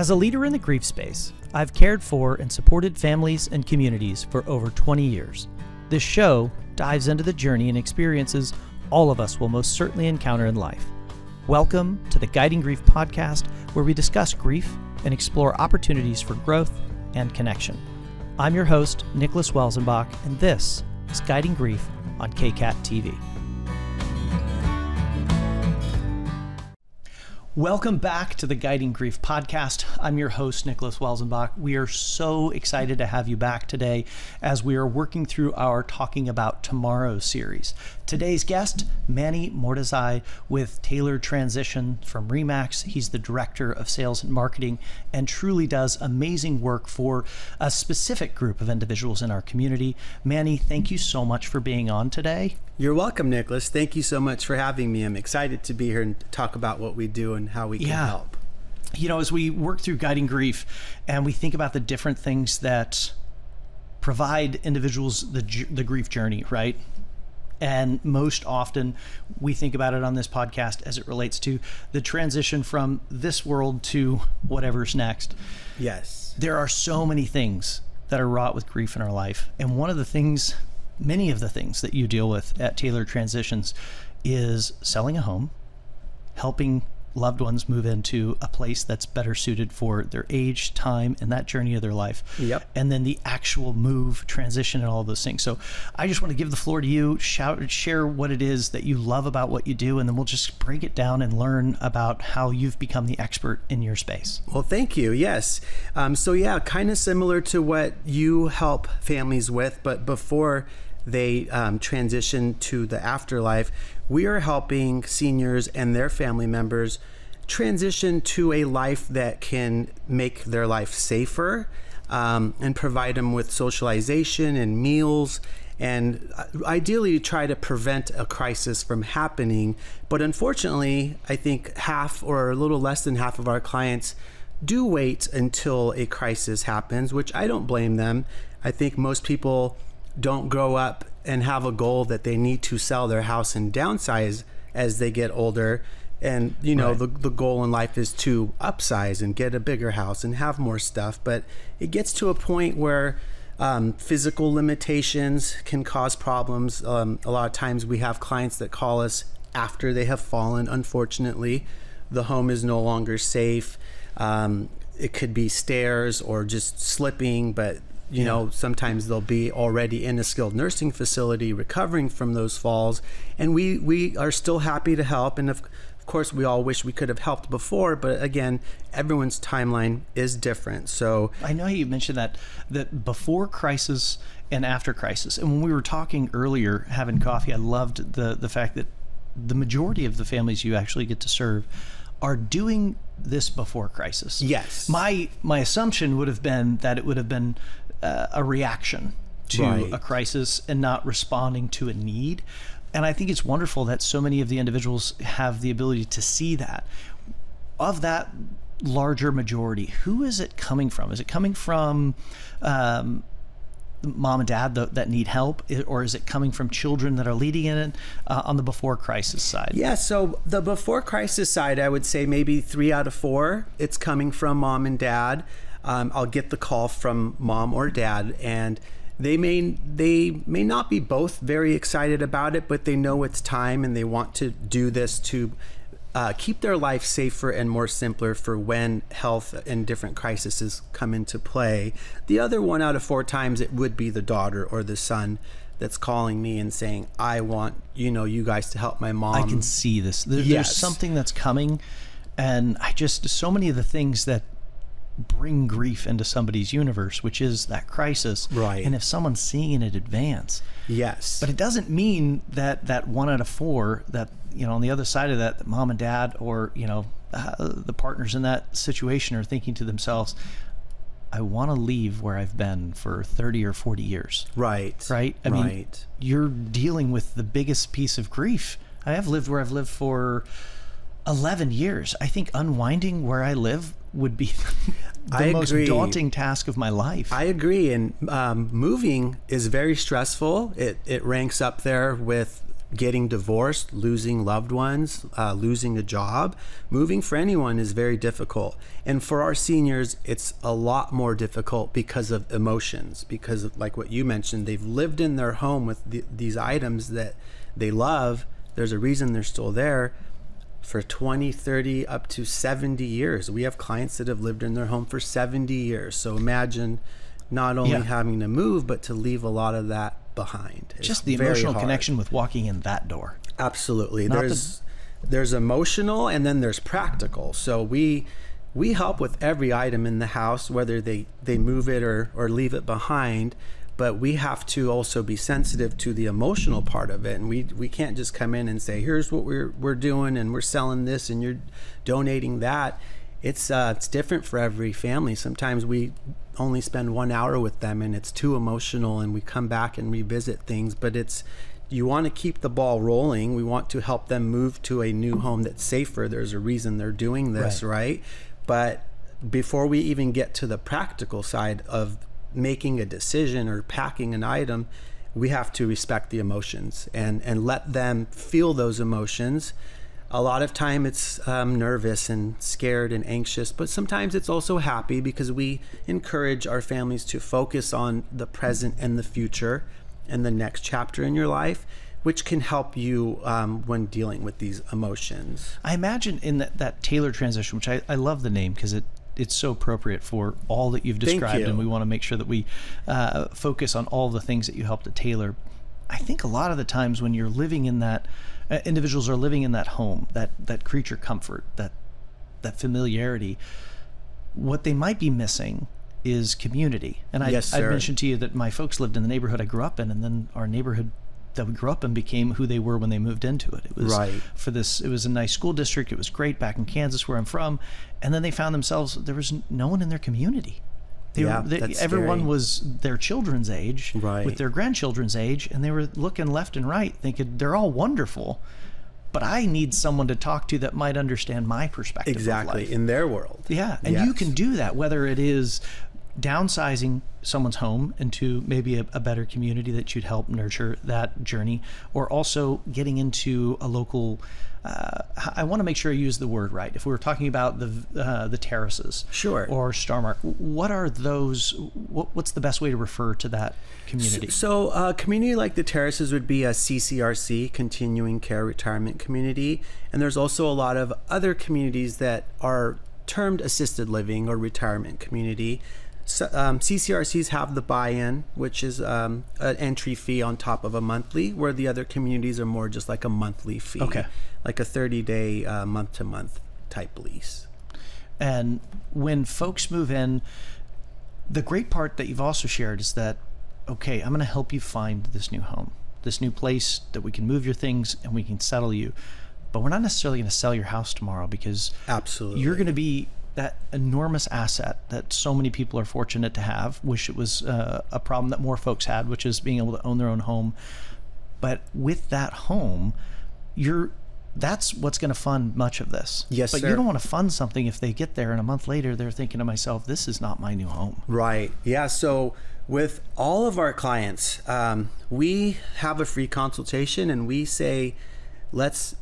As a leader in the grief space, I've cared for and supported families and communities for over 20 years. This show dives into the journey and experiences all of us will most certainly encounter in life. Welcome to the Guiding Grief podcast, where we discuss grief and explore opportunities for growth and connection. I'm your host, Nicholas Welzenbach, and this is Guiding Grief on KCAT TV. Welcome back to the Guiding Grief podcast. I'm your host, Nicholas Welzenbach. We are so excited to have you back today as we are working through our Talking About Tomorrow series. Today's guest, Mani Mortezaei with Tailored Transition from RE/MAX. He's the Director of Sales and Marketing and truly does amazing work for a specific group of individuals in our community. Mani, thank you so much for being on today. You're welcome, Nicholas. Thank you so much for having me. I'm excited to be here and talk about what we do and how we can help. You know, as we work through Guiding Grief and we think about the different things that provide individuals the grief journey, right? And most often we think about it on this podcast as it relates to the transition from this world to whatever's next. Yes. There are so many things that are wrought with grief in our life. And one of the things, many of the things that you deal with at Tailored Transitions is selling a home, helping loved ones move into a place that's better suited for their age, time, and that journey of their life. Yep. And then the actual move, transition, and all those things. So I just want to give the floor to you, share what it is that you love about what you do, and then we'll just break it down and learn about how you've become the expert in your space. Well, thank you. Yes. Kind of similar to what you help families with, but before they transition to the afterlife, we are helping seniors and their family members transition to a life that can make their life safer and provide them with socialization and meals, and ideally try to prevent a crisis from happening. But unfortunately, I think half or a little less than half of our clients do wait until a crisis happens, which I don't blame them. I think most people don't grow up and have a goal that they need to sell their house and downsize as they get older. And, you know, right. the goal in life is to upsize and get a bigger house and have more stuff. But it gets to a point where physical limitations can cause problems. A lot of times we have clients that call us after they have fallen. Unfortunately, the home is no longer safe. It could be stairs or just slipping, but you know, sometimes they'll be already in a skilled nursing facility recovering from those falls. And we are still happy to help. And of course, we all wish we could have helped before. But again, everyone's timeline is different. So I know you mentioned that before crisis and after crisis. And when we were talking earlier, having coffee, I loved the fact that the majority of the families you actually get to serve are doing this before crisis. Yes. My assumption would have been that it would have been a reaction to a crisis and not responding to a need. And I think it's wonderful that so many of the individuals have the ability to see that. Of that larger majority, who is it coming from? Is it coming from mom and dad that need help, or is it coming from children that are leading in it on the before crisis side? Yeah, so the before crisis side, I would say maybe 3 out of 4, it's coming from mom and dad. I'll get the call from mom or dad, and they may not be both very excited about it, but they know it's time and they want to do this to keep their life safer and more simpler for when health and different crises come into play. The other 1 out of 4 times, it would be the daughter or the son that's calling me and saying, I want, you guys to help my mom. I can see this. There's something that's coming, and so many of the things that bring grief into somebody's universe, which is that crisis. Right. And if someone's seeing it in advance. Yes. But it doesn't mean that 1 out of 4, that, on the other side of that mom and dad or, the partners in that situation are thinking to themselves, I want to leave where I've been for 30 or 40 years. Right. Right? I mean, you're dealing with the biggest piece of grief. I have lived where I've lived for 11 years. I think unwinding where I live would be the most daunting task of my life. I agree. And moving is very stressful. It ranks up there with getting divorced, losing loved ones, losing a job. Moving for anyone is very difficult. And for our seniors, it's a lot more difficult because of emotions, because of, like what you mentioned, they've lived in their home with these items that they love. There's a reason they're still there for 20, 30, up to 70 years. We have clients that have lived in their home for 70 years. So imagine not only having to move, but to leave a lot of that behind. It's just the emotional connection with walking in that door. Absolutely. There's emotional, and then there's practical. So we help with every item in the house, whether they move it or leave it behind, but we have to also be sensitive to the emotional part of it. And we can't just come in and say, here's what we're doing, and we're selling this and you're donating that. It's different for every family. Sometimes we only spend 1 hour with them and it's too emotional, and we come back and revisit things, but you want to keep the ball rolling. We want to help them move to a new home that's safer. There's a reason they're doing this, right? But before we even get to the practical side of making a decision or packing an item, we have to respect the emotions and let them feel those emotions. A lot of time it's nervous and scared and anxious, but sometimes it's also happy, because we encourage our families to focus on the present and the future and the next chapter in your life, which can help you when dealing with these emotions. I imagine in that tailored transition, which I love the name because it's so appropriate for all that you've described, and we want to make sure that we focus on all the things that you help to tailor. I think a lot of the times when you're living in that, individuals are living in that home, that creature comfort, that familiarity, what they might be missing is community. And I mentioned to you that my folks lived in the neighborhood I grew up in, and then our neighborhood that we grew up in became who they were when they moved into it. It was it was a nice school district. It was great back in Kansas, where I'm from. And then they found themselves, there was no one in their community. Everyone was their children's age, with their grandchildren's age, and they were looking left and right thinking, they're all wonderful, but I need someone to talk to that might understand my perspective of life. In their world. And you can do that, whether it is downsizing someone's home into maybe a better community that you'd help nurture that journey, or also getting into a local, I want to make sure I use the word right. If we were talking about the terraces, or Starmark, what are those? What's the best way to refer to that community? So a community like the terraces would be a CCRC, Continuing Care Retirement Community, and there's also a lot of other communities that are termed assisted living or retirement community. So, CCRCs have the buy-in, which is an entry fee on top of a monthly, where the other communities are more just like a monthly fee, like a 30-day month-to-month type lease. And when folks move in, the great part that you've also shared is that, okay, I'm going to help you find this new home, this new place that we can move your things and we can settle you. But we're not necessarily going to sell your house tomorrow, because you're going to be that enormous asset that so many people are fortunate to have. Wish it was a problem that more folks had, which is being able to own their own home. But with that home, that's what's going to fund much of this. Yes, but you don't want to fund something if they get there and a month later they're thinking to myself, this is not my new home. Right. Yeah. So with all of our clients, we have a free consultation, and we say, let's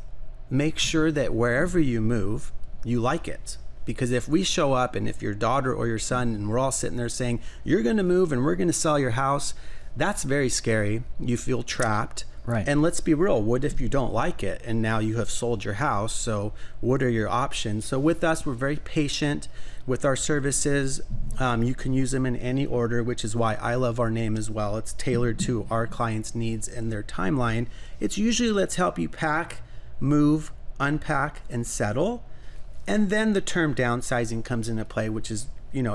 make sure that wherever you move, you like it. Because if we show up, and if your daughter or your son, and we're all sitting there saying, you're going to move and we're going to sell your house, that's very scary. You feel trapped. Right. And let's be real, what if you don't like it and now you have sold your house? So what are your options? So with us, we're very patient with our services. You can use them in any order, which is why I love our name as well. It's tailored to our clients' needs and their timeline. It's usually, let's help you pack, move, unpack, and settle. And then the term downsizing comes into play, which is,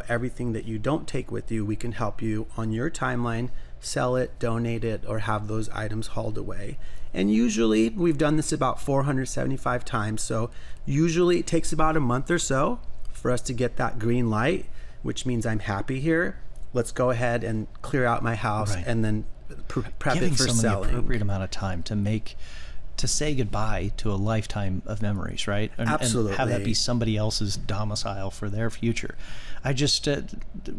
everything that you don't take with you, we can help you on your timeline, sell it, donate it, or have those items hauled away. And usually, we've done this about 475 times. So usually it takes about a month or so for us to get that green light, which means I'm happy here. Let's go ahead and clear out my house, and then prep it for selling. The appropriate amount of time to say goodbye to a lifetime of memories, right? Absolutely. And have that be somebody else's domicile for their future.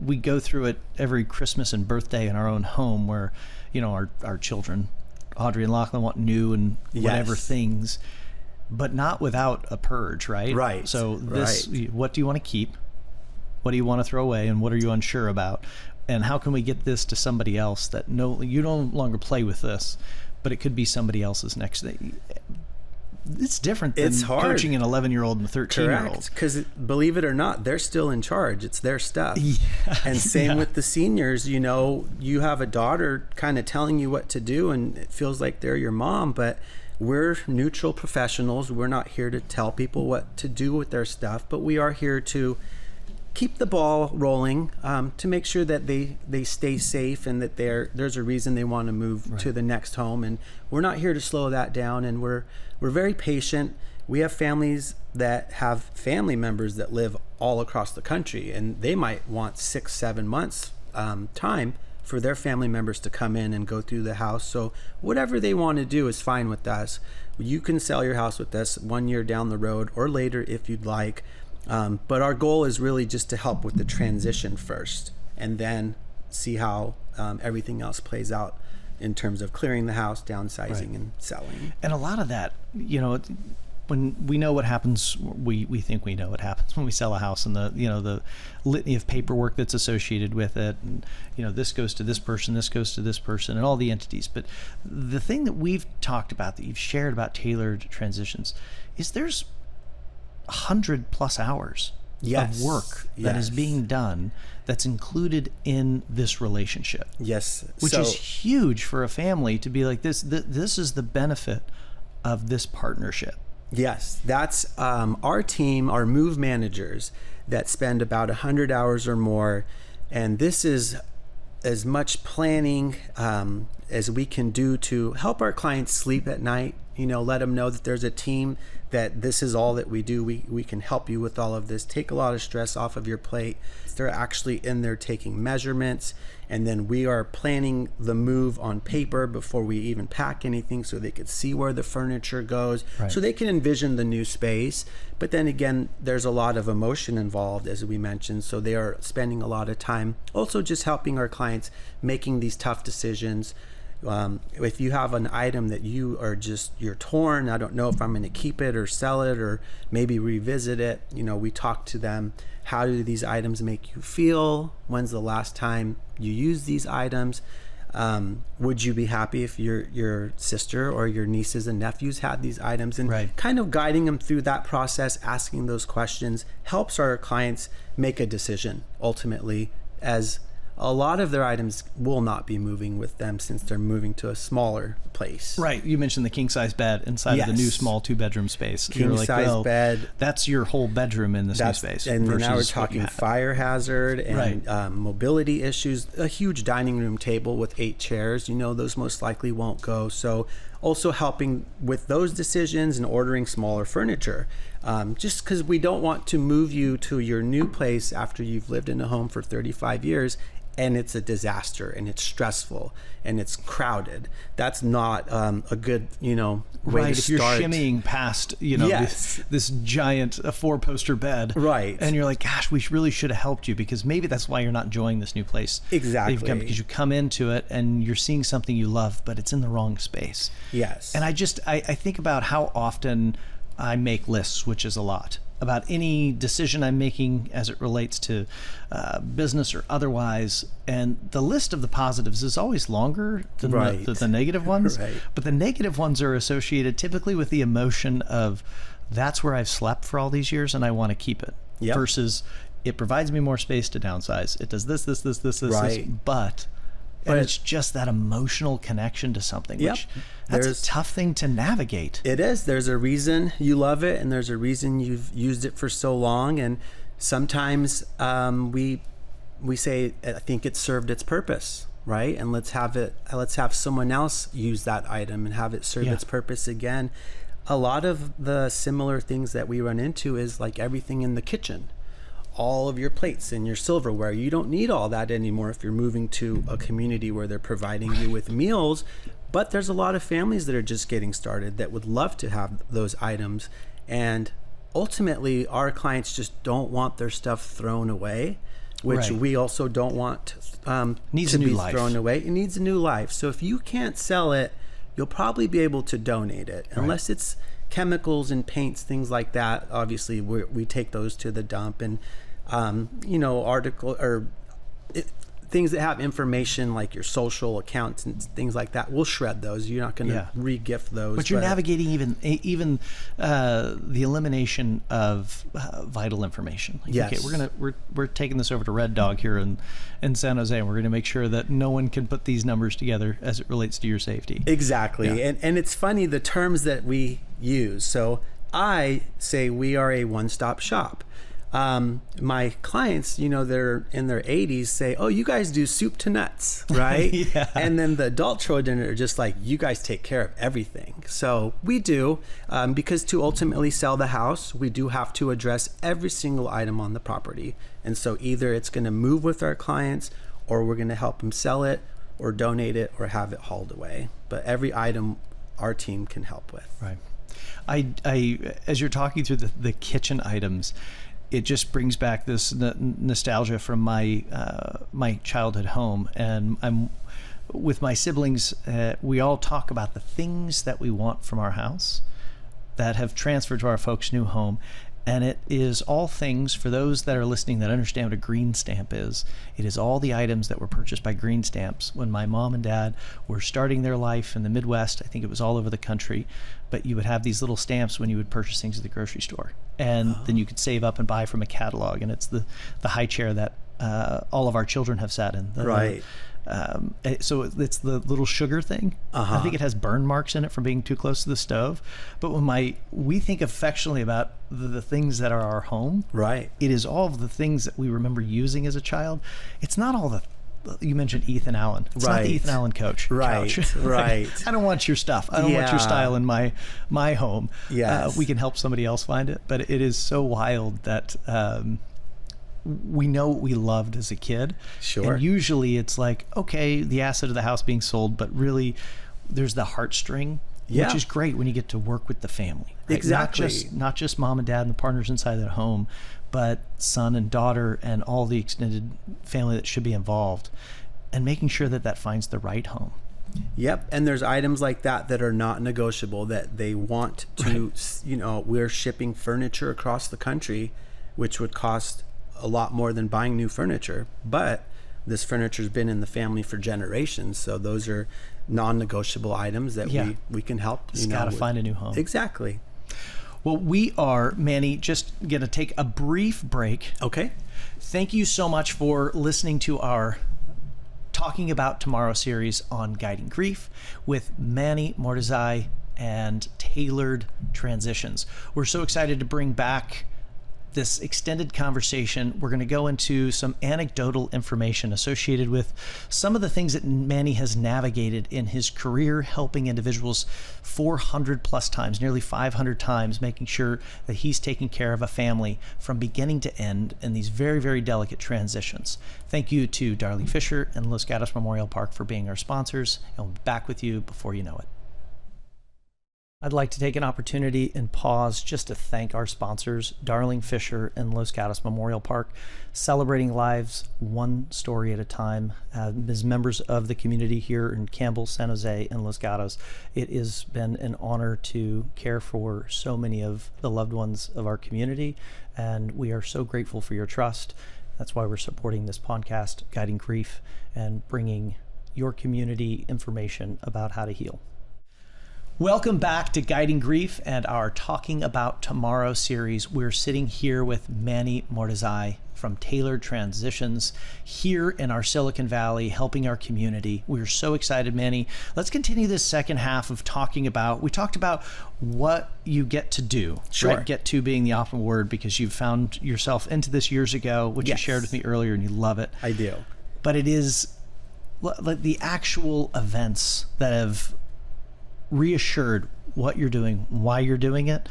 We go through it every Christmas and birthday in our own home, where, our children Audrey and Lachlan want new and whatever Yes. things, but not without a purge, right? Right. So this, Right. what do you want to keep? What do you want to throw away? And what are you unsure about? And how can we get this to somebody else that you no longer play with this, but it could be somebody else's next thing. It's different than It's hard. coaching an 11-year-old and a 13-year-old. Correct. Because believe it or not, they're still in charge. It's their stuff. Yeah. And same Yeah. with the seniors. You know, you have a daughter kind of telling you what to do, and it feels like they're your mom, but we're neutral professionals. We're not here to tell people what to do with their stuff, but we are here to keep the ball rolling, to make sure that they stay safe and that there's a reason they want to move to the next home. And we're not here to slow that down. And we're very patient. We have families that have family members that live all across the country, and they might want 6-7 months time for their family members to come in and go through the house. So whatever they want to do is fine with us. You can sell your house with us 1 year down the road or later if you'd like. But our goal is really just to help with the transition first, and then see how everything else plays out in terms of clearing the house, downsizing, and selling. And a lot of that, you know, when we know what happens, we think we know what happens when we sell a house, and the litany of paperwork that's associated with it, and this goes to this person, this goes to this person, and all the entities. But the thing that we've talked about, that you've shared about tailored transitions, is there's 100+ hours Yes. of work that is Yes. being done that's included in this relationship. Yes. Which is huge for a family to be like, this is the benefit of this partnership. Yes, that's our team, our move managers that spend about 100 hours or more. And this is as much planning as we can do to help our clients sleep at night. Let them know that there's a team, that this is all that we do. We can help you with all of this. Take a lot of stress off of your plate. They're actually in there taking measurements, and then we are planning the move on paper before we even pack anything, so they could see where the furniture goes, Right. so they can envision the new space. But then again, there's a lot of emotion involved, as we mentioned, so they are spending a lot of time also just helping our clients making these tough decisions. If you have an item that you're torn, I don't know if I'm going to keep it or sell it or maybe revisit it, we talk to them. How do these items make you feel? When's the last time you used these items? Would you be happy if your sister or your nieces and nephews had these items? And Right. kind of guiding them through that process, asking those questions, helps our clients make a decision ultimately, as a lot of their items will not be moving with them since they're moving to a smaller place. Right. You mentioned the king size bed inside of the new Yes. small 2-bedroom space. King You're like, size well, bed. that's your whole bedroom in this new space. And then now we're versus what you talking had. fire hazard and Right. mobility issues. A huge dining room table with 8 chairs, those most likely won't go. So also helping with those decisions and ordering smaller furniture. Just because we don't want to move you to your new place after you've lived in a home for 35 years and it's a disaster and it's stressful and it's crowded. That's not a good, way Right, to if you're start. shimmying past, Yes. this giant 4-poster bed, Right. and you're like, gosh, we really should have helped you, because maybe that's why you're not enjoying this new place. Exactly. That you've come, because you come into it and you're seeing something you love, but it's in the wrong space. Yes. And I think about how often I make lists, which is a lot, about any decision I'm making as it relates to business or otherwise. And the list of the positives is always longer than Right. the negative ones. Right. But the negative ones are associated typically with the emotion of, that's where I've slept for all these years and I want to keep it. Yep. Versus, it provides me more space to downsize. It does this, Right. but it's just that emotional connection to something, Yep. which that's There's- a tough thing to navigate. It is. There's a reason you love it, and there's a reason you've used it for so long. And sometimes we say, I think it served its purpose, right? And let's have someone else use that item and have it serve Yeah. its purpose again. A lot of the similar things that we run into is like everything in the kitchen. All of your plates and your silverware. You don't need all that anymore if you're moving to a community where they're providing you with meals. But there's a lot of families that are just getting started that would love to have those items. And ultimately, our clients just don't want their stuff thrown away, which Right. we also don't want Needs to a new be life. thrown away. It needs a new life. So if you can't sell it you'll probably be able to donate it, unless it's chemicals and paints, things like that. Obviously, we take those to the dump, and things that have information like your social accounts and things like that, we'll shred those. You're not going to re-gift those. But you're navigating even the elimination of vital information. Like, yes. Okay, we're taking this over to Red Dog here in San Jose, and we're going to make sure that no one can put these numbers together as it relates to your safety. Exactly. Yeah. And it's funny, the terms that we use. So I say we are a one-stop shop. My clients, they're in their 80s, say, oh, you guys do soup to nuts, right? Yeah. And then the adult children are just like, you guys take care of everything. So we do, because to ultimately sell the house, we do have to address every single item on the property. And so either it's going to move with our clients, or we're going to help them sell it or donate it or have it hauled away. But every item our team can help with. Right. I as you're talking through the kitchen items, it just brings back this nostalgia from my childhood home. And I'm with my siblings. We all talk about the things that we want from our house that have transferred to our folks' new home. And it is all things, for those that are listening that understand what a green stamp is, it is all the items that were purchased by green stamps when my mom and dad were starting their life in the Midwest. I think it was all over the country, but you would have these little stamps when you would purchase things at the grocery store. And then you could save up and buy from a catalog. And it's the high chair that all of our children have sat in. Right. So it's the little sugar thing. I think it has burn marks in it from being too close to the stove. But when we think affectionately about the things that are our home, right, it is all of the things that we remember using as a child. It's not all you mentioned Ethan Allen. It's not the Ethan Allen couch. Right. Right. I don't want your stuff. I don't want your style in my home. Yes. We can help somebody else find it, but it is so wild that we know what we loved as a kid. Sure. And usually it's like, okay, the asset of the house being sold, but really there's the heartstring, which is great when you get to work with the family. Right? Exactly. Not just mom and dad and the partners inside that home, but son and daughter and all the extended family that should be involved, and making sure that finds the right home. Yep. And there's items like that are not negotiable, that they want to, we're shipping furniture across the country, which would cost a lot more than buying new furniture, but this furniture's been in the family for generations, so those are non-negotiable items that we can help. Just gotta find a new home. Exactly. Well, we are, Manny, just gonna take a brief break. Okay. Thank you so much for listening to our Talking About Tomorrow series on guiding grief with Mani Mortezaei and Tailored Transitions. We're so excited to bring back this extended conversation. We're going to go into some anecdotal information associated with some of the things that Manny has navigated in his career, helping individuals 400 plus times, nearly 500 times, making sure that he's taking care of a family from beginning to end in these very, very delicate transitions. Thank you to Darlene Fisher and Los Gatos Memorial Park for being our sponsors, and we'll be back with you before you know it. I'd like to take an opportunity and pause just to thank our sponsors, Darlene Fisher and Los Gatos Memorial Park, celebrating lives one story at a time. As members of the community here in Campbell, San Jose, and Los Gatos, it has been an honor to care for so many of the loved ones of our community, and we are so grateful for your trust. That's why we're supporting this podcast, Guiding Grief, and bringing your community information about how to heal. Welcome back to Guiding Grief and our Talking About Tomorrow series. We're sitting here with Mani Mortezaei from Tailored Transitions here in our Silicon Valley, helping our community. We're so excited, Manny. Let's continue this second half of talking about, we talked about what you get to do. Sure. Right? Get to being the optimal word, because you found yourself into this years ago, which you shared with me earlier, and you love it. I do. But it is like the actual events that have reassured what you're doing, why you're doing it.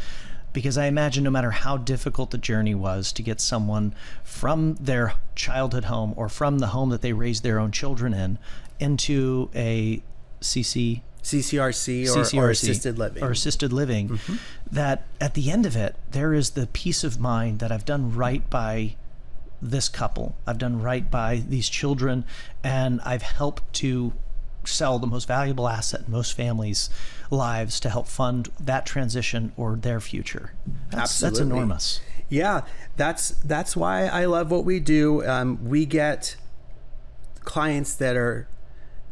Because I imagine no matter how difficult the journey was to get someone from their childhood home or from the home that they raised their own children in into a CCRC or assisted living. Mm-hmm. That at the end of it, there is the peace of mind that I've done right by this couple, I've done right by these children, and I've helped to sell the most valuable asset in most families' lives to help fund that transition or their future. That's enormous. Yeah, that's why I love what we do. We get clients that are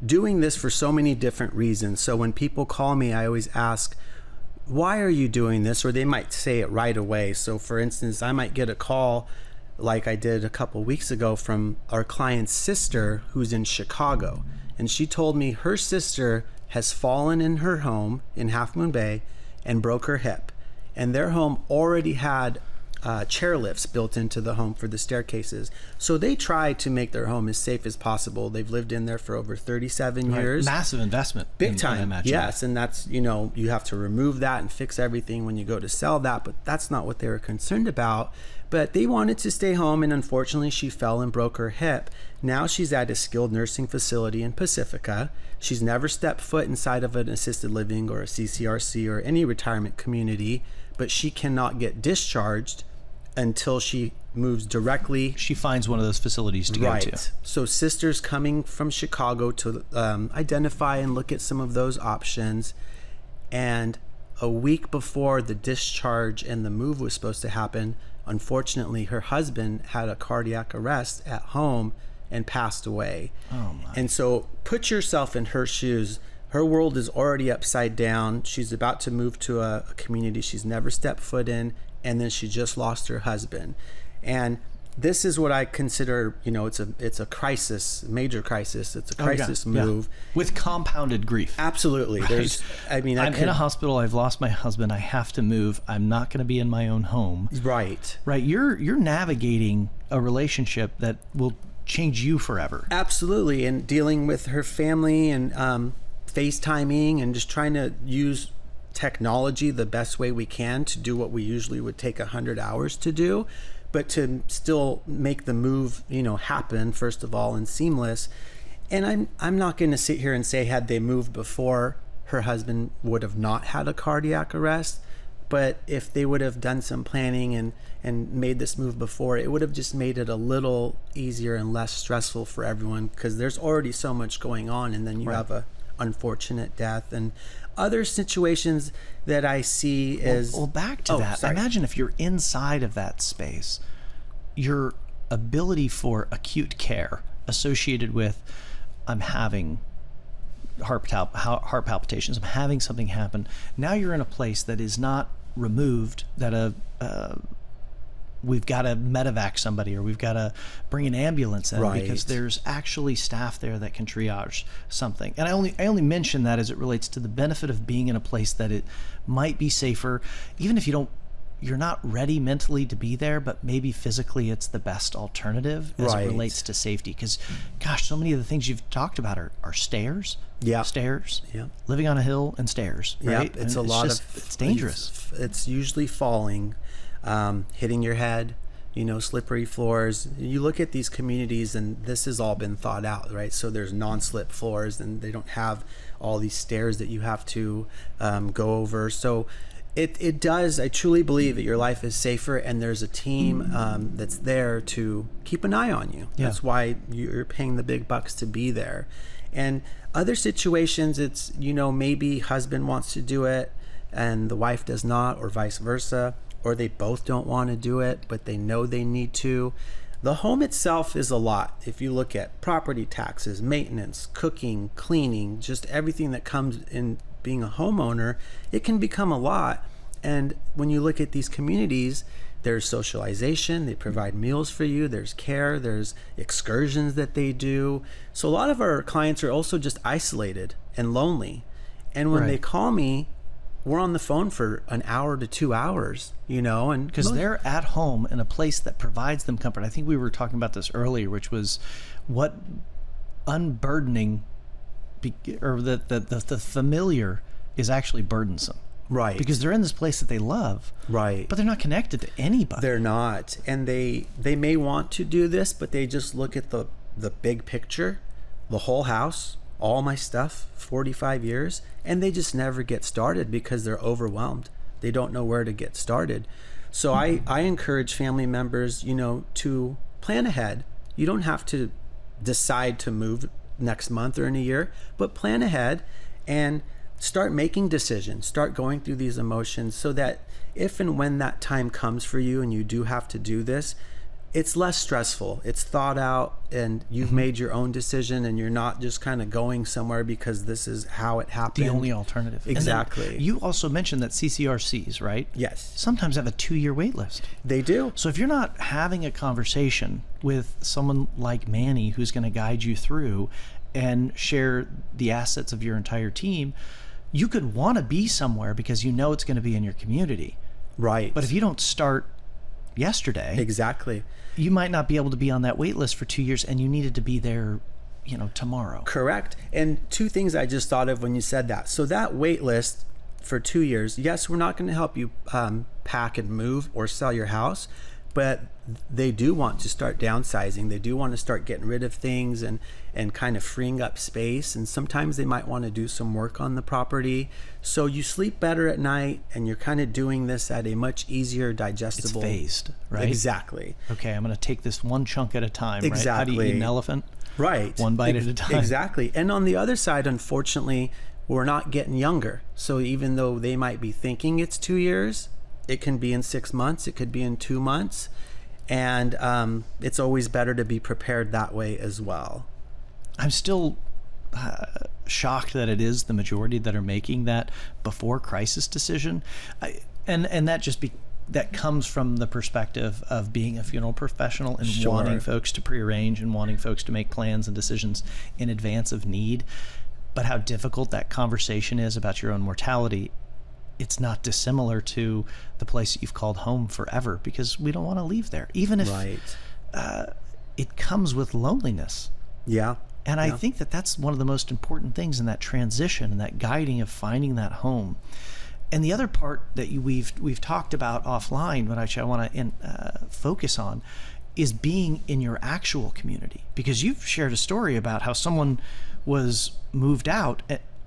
doing this for so many different reasons. So when people call me, I always ask, why are you doing this? Or they might say it right away. So for instance, I might get a call like I did a couple weeks ago from our client's sister who's in Chicago. And she told me her sister has fallen in her home in Half Moon Bay and broke her hip. And their home already had chair lifts built into the home for the staircases. So they try to make their home as safe as possible. They've lived in there for over 37 years. Massive investment. Big time. Yes. And that's, you have to remove that and fix everything when you go to sell that. But that's not what they were concerned about. But they wanted to stay home. And unfortunately, she fell and broke her hip. Now she's at a skilled nursing facility in Pacifica. She's never stepped foot inside of an assisted living or a CCRC or any retirement community. But she cannot get discharged until she moves directly. She finds one of those facilities to go to. So sisters coming from Chicago to identify and look at some of those options. And a week before the discharge and the move was supposed to happen, unfortunately, her husband had a cardiac arrest at home and passed away. Oh my. And so put yourself in her shoes. Her world is already upside down. She's about to move to a community she's never stepped foot in. And then she just lost her husband. And this is what I consider, it's a crisis, major crisis. It's a crisis move. Yeah. With compounded grief. Absolutely. Right. I'm in a hospital. I've lost my husband. I have to move. I'm not going to be in my own home. Right. Right. You're navigating a relationship that will change you forever. Absolutely. And dealing with her family and FaceTiming and just trying to use technology the best way we can to do what we usually would take 100 hours to do, but to still make the move, happen first of all and seamless. And I'm not going to sit here and say had they moved before, her husband would have not had a cardiac arrest. But if they would have done some planning and made this move before, it would have just made it a little easier and less stressful for everyone, because there's already so much going on, and then you have a unfortunate death. And other situations that I see is... Well, back to that. Sorry. Imagine if you're inside of that space, your ability for acute care associated with, I'm having heart palpitations, I'm having something happen. Now you're in a place that is not removed, that we've got to medevac somebody, or we've got to bring an ambulance in, because there's actually staff there that can triage something. And I only mention that as it relates to the benefit of being in a place that it might be safer, even if you're not ready mentally to be there, but maybe physically it's the best alternative as it relates to safety. Because, gosh, so many of the things you've talked about are stairs. Yeah. Stairs. Yeah. Living on a hill and stairs. Right. Yeah. It's it's dangerous. It's usually falling. Hitting your head, slippery floors. You look at these communities and this has all been thought out, right? So there's non-slip floors and they don't have all these stairs that you have to go over. So it does, I truly believe that your life is safer, and there's a team that's there to keep an eye on you. Yeah. That's why you're paying the big bucks to be there. And other situations, it's, maybe husband wants to do it and the wife does not, or vice versa. Or they both don't want to do it, but they know they need to. The home itself is a lot. If you look at property taxes, maintenance, cooking, cleaning, just everything that comes in being a homeowner, it can become a lot. And when you look at these communities, there's socialization, they provide meals for you, there's care, there's excursions that they do. So a lot of our clients are also just isolated and lonely. And when they call me, we're on the phone for an hour to 2 hours, and because they're at home in a place that provides them comfort. I think we were talking about this earlier, which was what unburdening, or the familiar is actually burdensome. Right. Because they're in this place that they love. Right. But they're not connected to anybody. They're not. And they may want to do this, but they just look at the big picture, the whole house, all my stuff, 45 years, and they just never get started because they're overwhelmed. They don't know where to get started. So I encourage family members, to plan ahead. You don't have to decide to move next month or in a year, but plan ahead and start making decisions, start going through these emotions so that if and when that time comes for you and you do have to do this, it's less stressful. It's thought out and you've made your own decision and you're not just kind of going somewhere because this is how it happened. The only alternative. Exactly. You also mentioned that CCRCs, right? Yes. Sometimes have a 2-year wait list. They do. So if you're not having a conversation with someone like Manny who's going to guide you through and share the assets of your entire team, you could want to be somewhere because you know it's going to be in your community. Right. But if you don't start yesterday, exactly, you might not be able to be on that wait list for 2 years, and you needed to be there, tomorrow. Correct. And 2 things I just thought of when you said that. So that wait list for 2 years, yes, we're not going to help you pack and move or sell your house, but they do want to start downsizing. They do want to start getting rid of things and kind of freeing up space. And sometimes they might want to do some work on the property. So you sleep better at night and you're kind of doing this at a much easier, digestible. It's phased, right? Exactly. Okay, I'm going to take this one chunk at a time, exactly. Right? How do you eat an elephant? Right. One bite at a time. Exactly. And on the other side, unfortunately, we're not getting younger. So even though they might be thinking it's 2 years, it can be in 6 months, it could be in 2 months. And it's always better to be prepared that way as well. I'm still shocked that it is the majority that are making that before crisis decision. And that comes from the perspective of being a funeral professional and Sure. wanting folks to prearrange and wanting folks to make plans and decisions in advance of need. But how difficult that conversation is about your own mortality, it's not dissimilar to the place that you've called home forever, because we don't want to leave there, even if right. It comes with loneliness. Yeah. And I think that that's one of the most important things in that transition and that guiding of finding that home. And the other part that we've talked about offline, but I want to focus on, is being in your actual community, because you've shared a story about how someone was moved out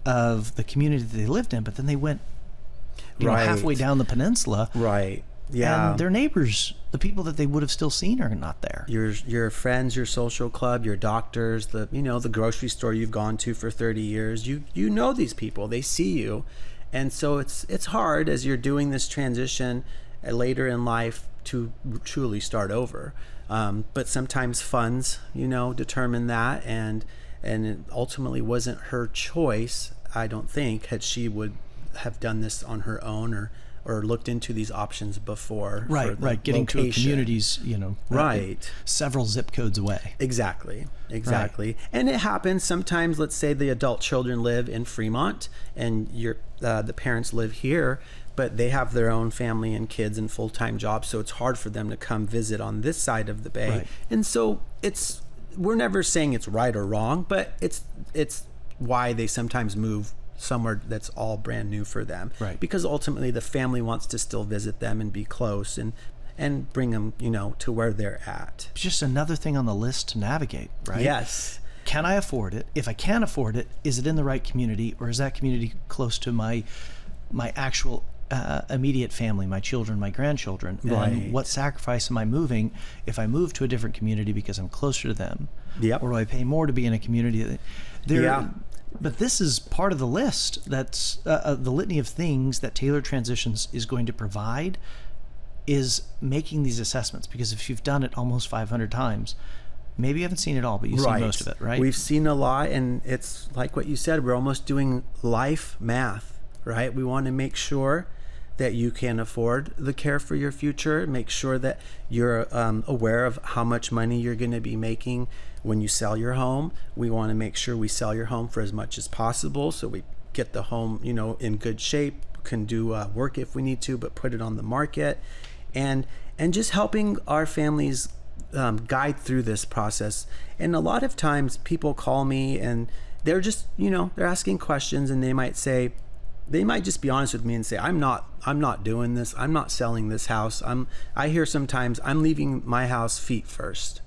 of the community that they lived in, but then they went halfway down the peninsula. Right. Yeah. And their neighbors, the people that they would have still seen, are not there. Your friends, your social club, your doctors, the grocery store you've gone to for 30 years. You know these people. They see you. And so it's hard as you're doing this transition later in life to truly start over. But sometimes funds, determine that, and it ultimately wasn't her choice, I don't think, had she would have done this on her own or looked into these options before. Right. Getting location. to a community's, right, several zip codes away. Exactly. Right. And it happens sometimes. Let's say the adult children live in Fremont and the parents live here, but they have their own family and kids and full-time jobs, so it's hard for them to come visit on this side of the bay. Right. And so we're never saying it's right or wrong, but it's why they sometimes move somewhere that's all brand new for them. Right. Because ultimately the family wants to still visit them and be close and bring them, to where they're at. It's just another thing on the list to navigate, right? Yes. Can I afford it? If I can't afford it, is it in the right community, or is that community close to my actual immediate family, my children, my grandchildren? Right. And what sacrifice am I moving if I move to a different community because I'm closer to them? Yep. Or do I pay more to be in a community? But this is part of the list. That's the litany of things that Tailored Transitions is going to provide, is making these assessments. Because if you've done it almost 500 times, maybe you haven't seen it all, but you've seen most of it, right? We've seen a lot, and it's like what you said, we're almost doing life math, right? We want to make sure that you can afford the care for your future, make sure that you're aware of how much money you're going to be making when you sell your home. We want to make sure we sell your home for as much as possible, so we get the home, in good shape, can do work if we need to, but put it on the market, and just helping our families guide through this process. And a lot of times people call me and they're just, they're asking questions, and they might just be honest with me and say, I'm not doing this. I'm not selling this house. I hear sometimes I'm leaving my house feet first,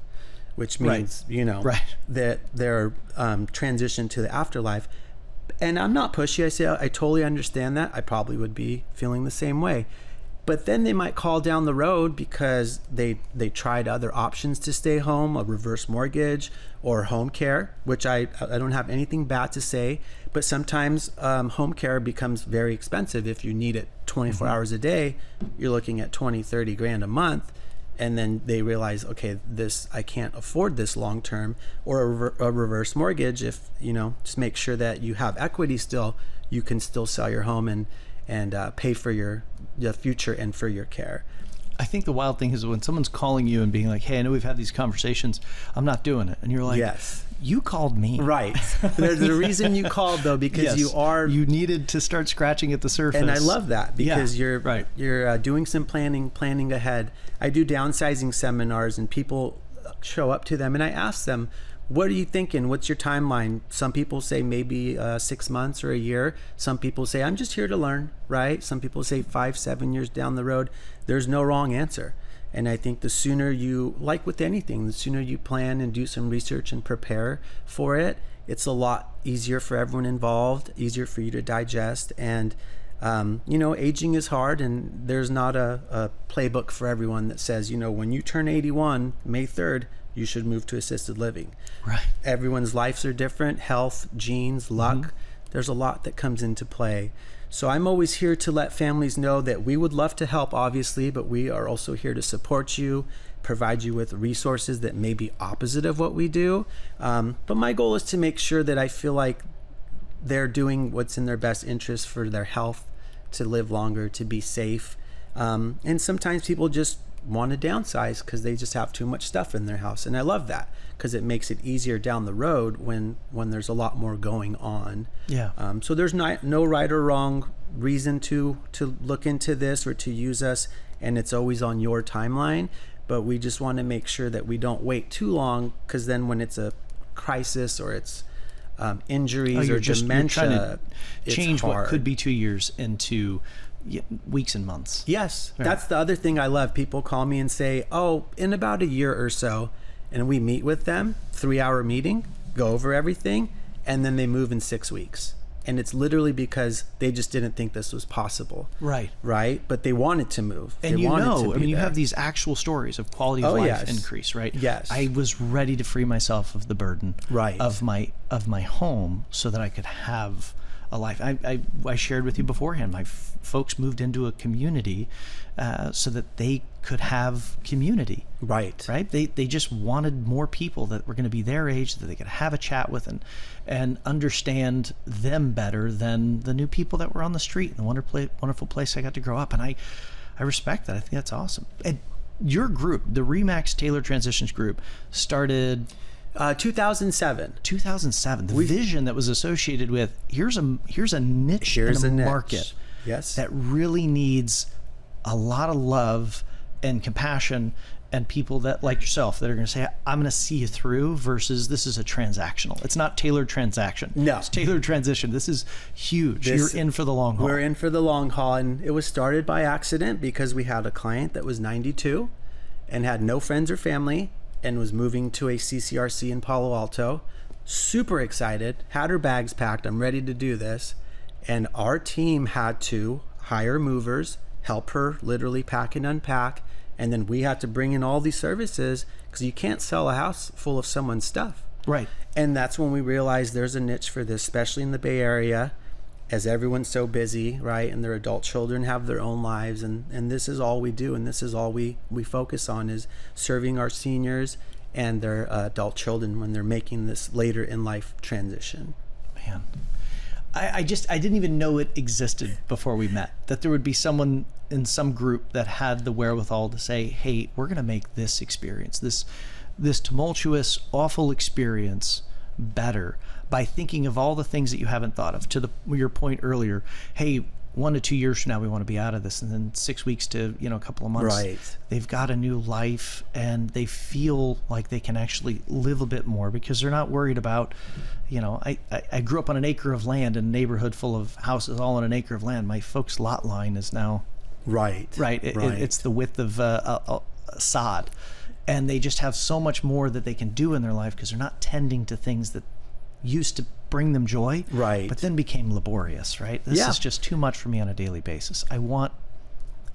which means, Right. that they're transitioned to the afterlife. And I'm not pushy. I say, I totally understand that. I probably would be feeling the same way. But then they might call down the road because they tried other options to stay home, a reverse mortgage or home care, which I don't have anything bad to say. But sometimes home care becomes very expensive. If you need it 24 hours a day, you're looking at 20, 30 grand a month. And then they realize, okay, I can't afford this long term, or a reverse mortgage. If, just make sure that you have equity still, you can still sell your home and pay for your future and for your care. I think the wild thing is when someone's calling you and being like, hey, I know we've had these conversations, I'm not doing it. And you're like, yes, you called me. Right. There's a reason you called, though, because yes, you needed to start scratching at the surface. And I love that because you're doing some planning ahead. I do downsizing seminars and people show up to them and I ask them, what are you thinking? What's your timeline? Some people say maybe 6 months or a year. Some people say, I'm just here to learn, right? Some people say 5, 7 years down the road. There's no wrong answer. And I think the sooner you, like with anything, the sooner you plan and do some research and prepare for it, it's a lot easier for everyone involved, easier for you to digest. And, aging is hard, and there's not a playbook for everyone that says, when you turn 81, May 3rd, you should move to assisted living. Right. Everyone's lives are different, health, genes, luck. There's a lot that comes into play. So I'm always here to let families know that we would love to help, obviously, but we are also here to support you, provide you with resources that may be opposite of what we do. But my goal is to make sure that I feel like they're doing what's in their best interest for their health, to live longer, to be safe. And sometimes people just want to downsize because they just have too much stuff in their house. And I love that because it makes it easier down the road when there's a lot more going on. Yeah. So there's no right or wrong reason to look into this or to use us, and it's always on your timeline. But we just want to make sure that we don't wait too long, because then when it's a crisis or it's injuries or dementia, it's change hard. What could be 2 years into weeks and months. Yes. Right. That's the other thing I love. People call me and say, in about a year or so, and we meet with them, 3-hour meeting, go over everything, and then they move in 6 weeks. And it's literally because they just didn't think this was possible. Right. Right. But they wanted to move. And you have these actual stories of quality of life increase, right? Yes. I was ready to free myself of the burden of my home so that I could have a life. I shared with you beforehand, my folks moved into a community so that they could have community. Right. They just wanted more people that were going to be their age, that they could have a chat with and understand them better than the new people that were on the street, and the wonderful place I got to grow up. And I respect that. I think that's awesome. And your group, the RE/MAX Tailored Transitions group, started 2007. 2007. The vision that was associated with here's a niche in a market that really needs a lot of love and compassion, and people that like yourself that are going to say, I'm going to see you through, versus this is a transactional. It's not tailored transaction. No. It's tailored transition. This is huge. You're in for the long haul. We're in for the long haul. And it was started by accident because we had a client that was 92 and had no friends or family and was moving to a CCRC in Palo Alto. Super excited, had her bags packed. I'm ready to do this. And our team had to hire movers, help her literally pack and unpack. And then we had to bring in all these services because you can't sell a house full of someone's stuff. Right. And that's when we realized there's a niche for this, especially in the Bay Area, as everyone's so busy, right? And their adult children have their own lives. And this is all we do. And this is all we focus on, is serving our seniors and their adult children when they're making this later in life transition. Man. I didn't even know it existed before we met, that there would be someone in some group that had the wherewithal to say, hey, we're going to make this experience, this tumultuous, awful experience better by thinking of all the things that you haven't thought of. To your point earlier, hey, 1 to 2 years from now, we want to be out of this. And then 6 weeks to, a couple of months, they've got a new life and they feel like they can actually live a bit more because they're not worried about, I grew up on an acre of land in a neighborhood full of houses all on an acre of land. My folks' lot line is now it's the width of a sod. And they just have so much more that they can do in their life because they're not tending to things that used to bring them joy, but then became laborious, right? This is just too much for me on a daily basis. I want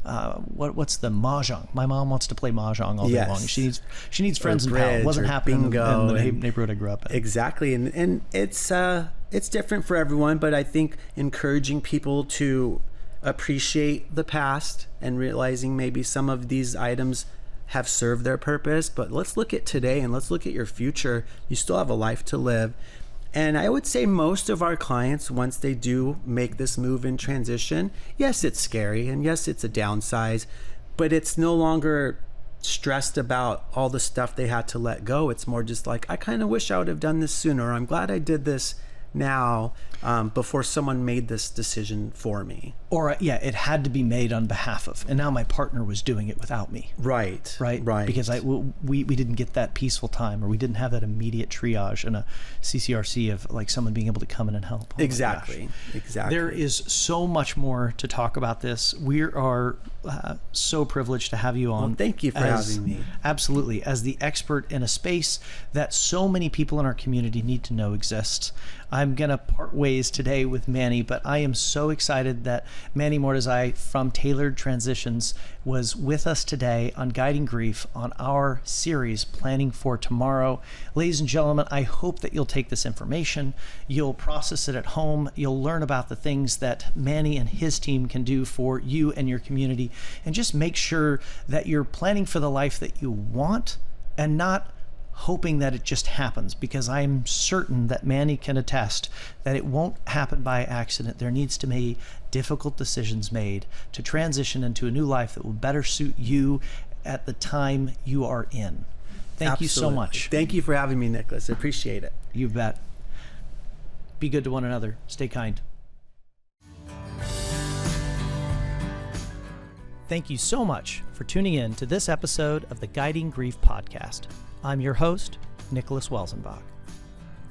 what's the mahjong? My mom wants to play mahjong all day long. She needs friends and pals. It wasn't happening in the neighborhood I grew up in. Exactly, and it's different for everyone, but I think encouraging people to appreciate the past and realizing maybe some of these items have served their purpose, but let's look at today and let's look at your future. You still have a life to live. And I would say most of our clients, once they do make this move in transition, yes, it's scary, and yes, it's a downsize, but it's no longer stressed about all the stuff they had to let go. It's more just like, I kind of wish I would have done this sooner. I'm glad I did this now, before someone made this decision for me. Or it had to be made on behalf of, and now my partner was doing it without me. Right. Because we didn't get that peaceful time, or we didn't have that immediate triage and a CCRC of like someone being able to come in and help. Exactly. There is so much more to talk about this. We are so privileged to have you on. Well, thank you for having me. Absolutely. As the expert in a space that so many people in our community need to know exists. I'm going to part ways today with Mani, but I am so excited that Mani Mortezaei from Tailored Transitions was with us today on Guiding Grief on our series, Planning for Tomorrow. Ladies and gentlemen, I hope that you'll take this information, you'll process it at home, you'll learn about the things that Mani and his team can do for you and your community, and just make sure that you're planning for the life that you want and not hoping that it just happens, because I'm certain that Mani can attest that it won't happen by accident. There needs to be difficult decisions made to transition into a new life that will better suit you at the time you are in. Thank you so much. Thank you for having me, Nicholas. I appreciate it. You bet. Be good to one another. Stay kind. Thank you so much for tuning in to this episode of the Guiding Grief podcast. I'm your host, Nicholas Welzenbach.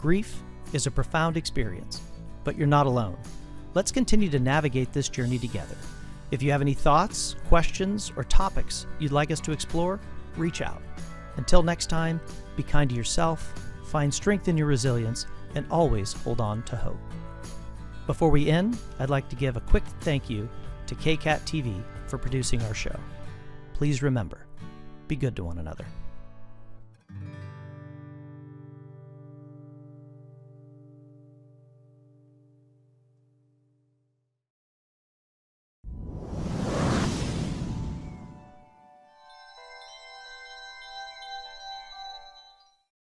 Grief is a profound experience, but you're not alone. Let's continue to navigate this journey together. If you have any thoughts, questions, or topics you'd like us to explore, reach out. Until next time, be kind to yourself, find strength in your resilience, and always hold on to hope. Before we end, I'd like to give a quick thank you to KCAT TV for producing our show. Please remember, be good to one another.